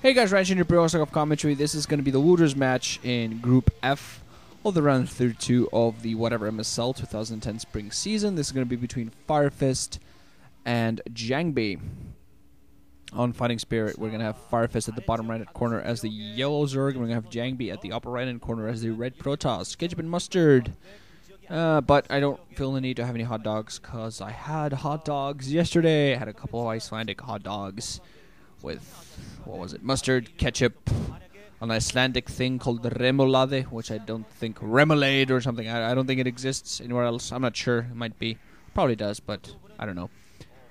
Hey guys, Ryan here, Pro of Commentary. This is going to be the losers match in Group F of the round 32 of the whatever MSL 2010 spring season. This is going to be between Firefist and JangBi. On Fighting Spirit, we're going to have Firefist at the bottom right corner as the yellow zerg, and we're going to have JangBi at the upper right hand corner as the red protoss. Ketchup and mustard. But I don't feel the need to have any hot dogs because I had hot dogs yesterday. I had a couple of Icelandic hot dogs with, what was it, mustard, ketchup, an Icelandic thing called the remoulade, which I don't think, remoulade or something, I don't think it exists anywhere else. I'm not sure, it might be, probably does, but I don't know.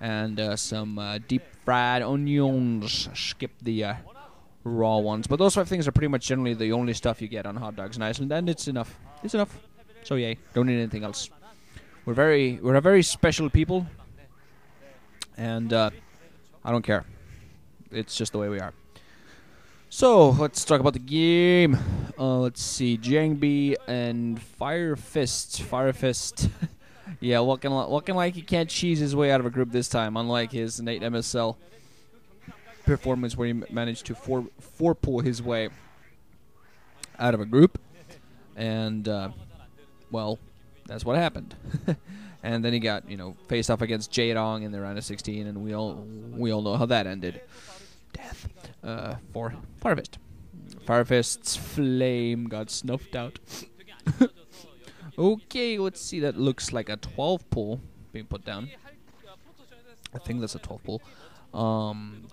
And some deep fried onions, skip the raw ones. But those 5 things are pretty much generally the only stuff you get on hot dogs in Iceland, and it's enough. It's enough. So yay, don't need anything else. We're a very special people, and I don't care. It's just the way we are. So, let's talk about the game. Let's see. JangBi and Firefist. Firefist. Yeah, looking like he can't cheese his way out of a group this time, unlike his innate MSL performance where he managed to four-pull his way out of a group. And, well, that's what happened. And then he got, faced off against Jaedong in the round of 16, and we all know how that ended. Death for Firefist. Firefist's flame got snuffed out. Okay, let's see. That looks like a 12 pull being put down. I think that's a 12 pull.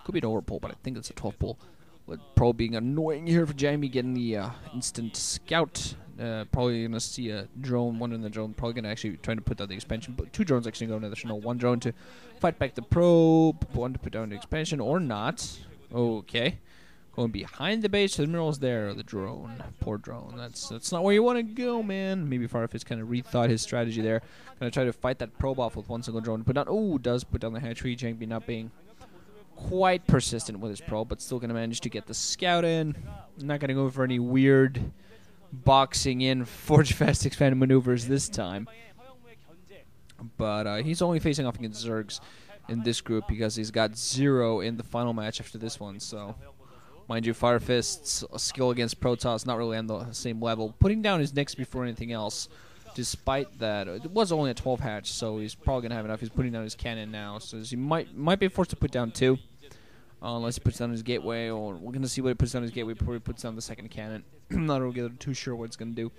Could be an over pull, but I think it's a 12 pull. With Pro being annoying here for JangBi getting the instant scout. Probably gonna see a drone, one in the drone. Probably gonna actually trying to put down the expansion, but 2 drones actually going to the Chanel. 1 drone to fight back the probe, 1 to put down the expansion or not. Okay, going behind the base. The minerals there. The drone, poor drone. That's not where you want to go, man. Maybe Firefist kind of rethought his strategy there. Gonna try to fight that probe off with 1 single drone. Put down. Oh, does put down the hatchery. JangBi not being quite persistent with his probe, but still gonna manage to get the scout in. Not gonna go for any weird boxing in forge fast expanded maneuvers this time, but he's only facing off against zergs in this group because he's got 0 in the final match after this one. So mind you, Firefist's skill against protoss not really on the same level, putting down his Nyx before anything else. Despite that, it was only a 12 hatch, so he's probably gonna have enough. He's putting down his cannon now, so he might be forced to put down 2. Unless he puts down his gateway, or we're going to see what he puts down his gateway before he puts down the second cannon. I'm not really too sure what it's going to do.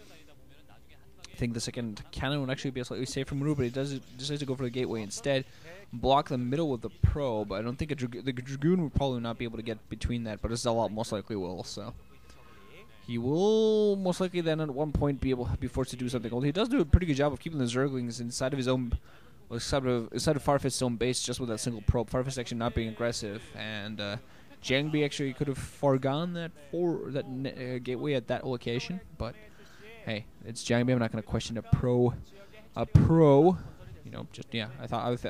I think the second cannon would actually be a slightly safer maneuver, but he decides to go for the gateway instead. Block the middle with the probe. I don't think the Dragoon would probably not be able to get between that, but a Zealot most likely will, so. He will most likely then at one point be forced to do something. Well, he does do a pretty good job of keeping the Zerglings inside of his own... inside of Firefist's own base just with that single probe. Firefist actually not being aggressive, and JangBi actually could have foregone that gateway at that location, but hey, it's JangBi. I'm not going to question a pro. I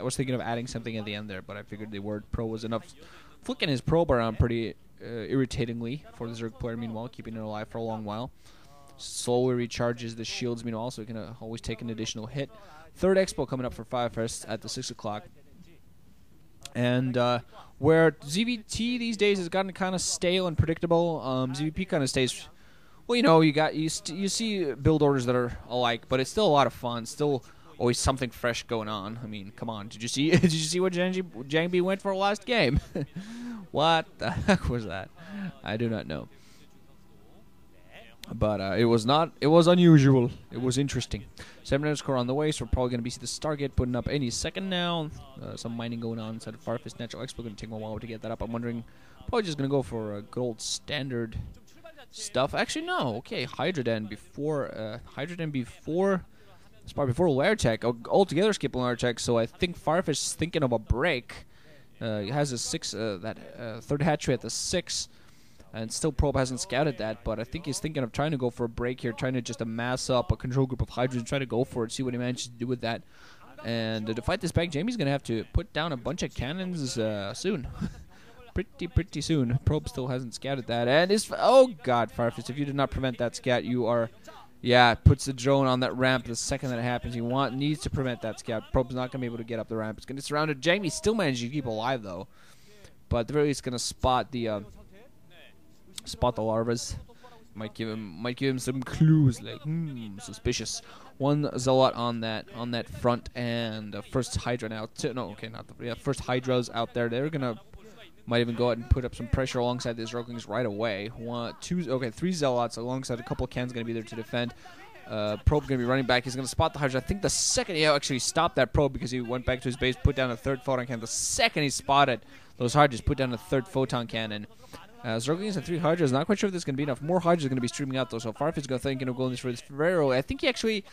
was thinking of adding something at the end there, but I figured the word pro was enough. Flicking his probe around pretty irritatingly for the Zerg player, meanwhile, keeping it alive for a long while. Slowly recharges the shields, meanwhile, so he can always take an additional hit. 3rd Expo coming up for Firefist at the 6 o'clock. And where ZVT these days has gotten kind of stale and predictable, ZVP kind of stays... Well, you see build orders that are alike, but it's still a lot of fun. Still always something fresh going on. I mean, come on. Did you see what JangBi went for last game? What the heck was that? I do not know. But it was unusual. It was interesting. 7 minutes core on the way, so we're probably going to be the Stargate putting up any second now. Some mining going on inside of Firefist. Natural Expo going to take a while to get that up. I'm wondering, probably just going to go for a good old standard stuff. Actually, no. Okay, Hydroden before. It's probably before Lair Tech. Altogether skip Lair Tech, so I think Firefist is thinking of a break. He has a 6, that 3rd hatchery at the 6. And still Probe hasn't scouted that, but I think he's thinking of trying to go for a break here, trying to just amass up a control group of Hydras, try to go for it, see what he manages to do with that. And to fight this back, JangBi's going to have to put down a bunch of cannons soon. pretty soon. Probe still hasn't scouted that. And oh god, Firefist, if you did not prevent that scout, you are... Yeah, puts the drone on that ramp the second that it happens. Needs to prevent that scout. Probe's not going to be able to get up the ramp. It's going to surround it. JangBi still managed to keep alive, though. But at the very least, going to spot the spot the larvas. Might give him some clues like suspicious. One zealot on that front, and first Hydra now. First Hydra's out there. They're gonna might even go ahead and put up some pressure alongside the Zerglings right away. Three zealots alongside a couple of cans gonna be there to defend. Probe gonna be running back. He's gonna spot the Hydra. I think the second he actually stopped that probe because he went back to his base, put down a third photon cannon. The second he spotted those Hydras, put down a third photon cannon. Zerglings and 3 Hydras. Not quite sure if this is going to be enough. More Hydras are going to be streaming out, though. So Firefist is going to go in this for this very early. I think he actually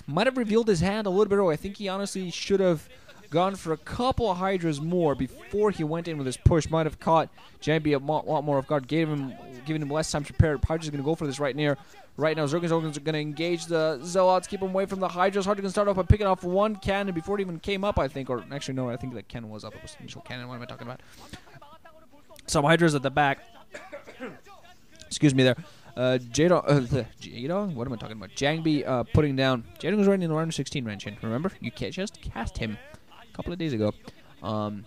might have revealed his hand a little bit early. I think he honestly should have gone for a couple of Hydras more before he went in with his push. Might have caught JangBi a lot more off guard, giving him less time to prepare. Hydras going to go for this right now. Zerglings are going to engage the Zealots, keep them away from the Hydras. Hydra can start off by picking off one cannon before it even came up, I think. Or actually, no, I think that cannon was up. It was the initial cannon. What am I talking about? Some Hydras at the back. Excuse me there. Jadong? What am I talking about? JangBi putting down. Jadong was running in the round 16 range. Remember? You can't just cast him a couple of days ago. On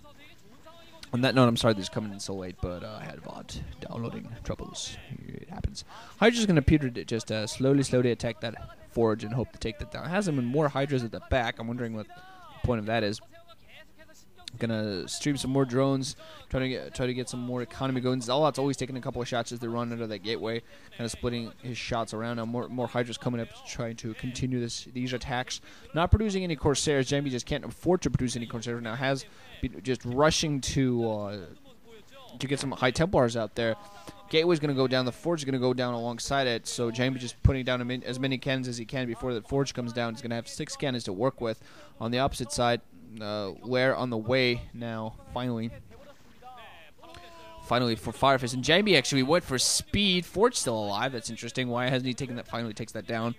that note, I'm sorry this is coming in so late, but I had VOD downloading troubles. It happens. Hydra's going to appear to just slowly attack that forge and hope to take that down. It has him in more Hydras at the back. I'm wondering what the point of that is. Gonna stream some more drones, try to get some more economy going. Zealot's always taking a couple of shots as they run under that gateway, kind of splitting his shots around. Now more Hydras coming up, trying to continue these attacks. Not producing any Corsairs. JangBi just can't afford to produce any Corsairs now. Has been just rushing to get some High Templars out there. Gateway's gonna go down. The Forge is gonna go down alongside it. So JangBi just putting down as many cannons as he can before the Forge comes down. He's gonna have 6 cannons to work with. On the opposite side, Lair on the way now, finally for Firefist. And JangBi actually went for speed. Forge still alive. That's interesting. Why hasn't he taken that? Finally takes that down.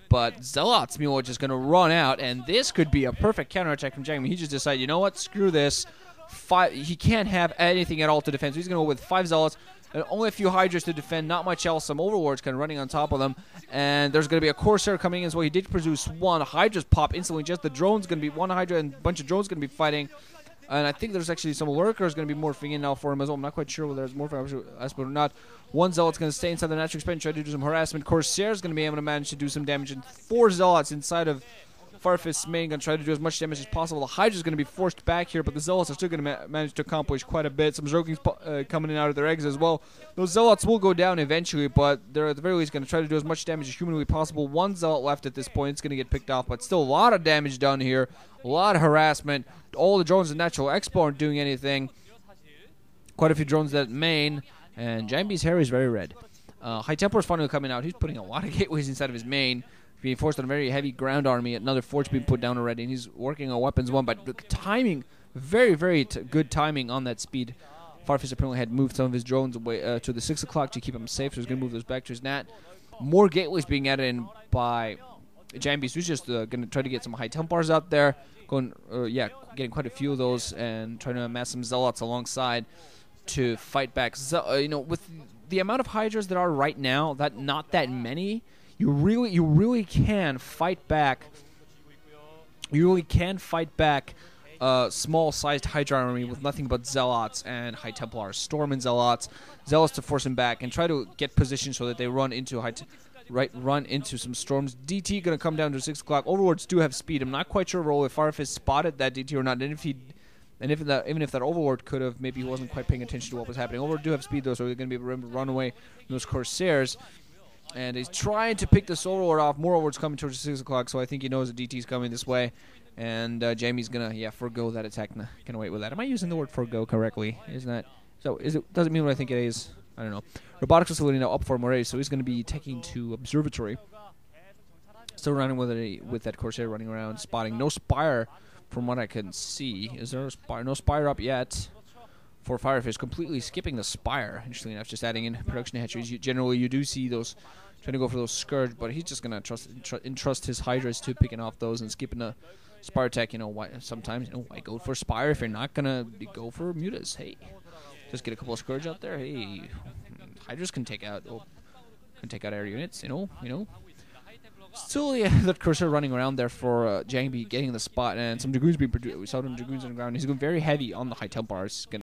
But Zealot's meanwhile just going to run out, and this could be a perfect counterattack from JangBi. He just decided, you know what, screw this. He can't have anything at all to defend, so he's going to go with 5 Zealots. And only a few Hydras to defend, not much else. Some Overlords kind of running on top of them. And there's going to be a Corsair coming in as well. He did produce 1. Hydras pop instantly. Just the drone's going to be 1 Hydra and a bunch of drones going to be fighting. And I think there's actually some Lurkers going to be morphing in now for him as well. I'm not quite sure whether there's morphing or not. 1 Zealot's going to stay inside the natural expansion, try to do some harassment. Corsair's going to be able to manage to do some damage. And 4 Zealots inside of Firefist's main gun, try to do as much damage as possible. The Hydra's going to be forced back here, but the Zealots are still going to manage to accomplish quite a bit. Some Zerglings coming in out of their eggs as well. Those Zealots will go down eventually, but they're at the very least going to try to do as much damage as humanly possible. 1 Zealot left at this point. It's going to get picked off, but still a lot of damage done here. A lot of harassment. All the drones in Natural Expo aren't doing anything. Quite a few drones at main, and JangBi's hair is very red. High Templar's finally coming out. He's putting a lot of gateways inside of his main. Being forced on a very heavy ground army. Another Forge being put down already, and he's working on weapons 1. But the timing, very good timing on that speed. Firefist apparently had moved some of his drones away to the 6 o'clock to keep him safe, so he's going to move those back to his NAT. More gateways being added in by JangBi, so he's just going to try to get some High Templars out there. Getting quite a few of those and trying to amass some Zealots alongside to fight back. So, with the amount of Hydras that are right now, that not that many. You really can fight back. You really can fight back a small-sized Hydra army with nothing but Zealots and High Templars. Storm and Zealots to force him back and try to get position so that they run into run into some storms. DT gonna come down to 6 o'clock. Overlords do have speed. I'm not quite sure if Firefist spotted that DT or not, and even if that Overlord could have, maybe he wasn't quite paying attention to what was happening. Overlord do have speed though, so they're gonna be able to run away from those Corsairs. And he's trying to pick this Overlord off. More Overlords coming towards 6 o'clock, so I think he knows that DT's coming this way. And JangBi's gonna, forgo that attack. Gonna wait with that. Am I using the word forgo correctly? Isn't that so? Doesn't mean what I think it is. I don't know. Robotics facility now up for him already, so he's gonna be taking to Observatory. Still running with that Corsair running around, spotting. No Spire, from what I can see. Is there a Spire? No Spire up yet. For Firefist, completely skipping the Spire. Interestingly enough, just adding in production hatcheries. Generally, you do see those trying to go for those Scourge, but he's just gonna entrust his Hydras to picking off those and skipping the Spire attack. Why? Sometimes, why go for Spire if you're not gonna go for Mutas? Hey, just get a couple of Scourge out there. Hey, Hydras can take out air units. Still, that Cursor running around there for JangBi getting the spot, and some Dragoons being produced. We saw them Dragoons on the ground. He's going very heavy on the High Templars.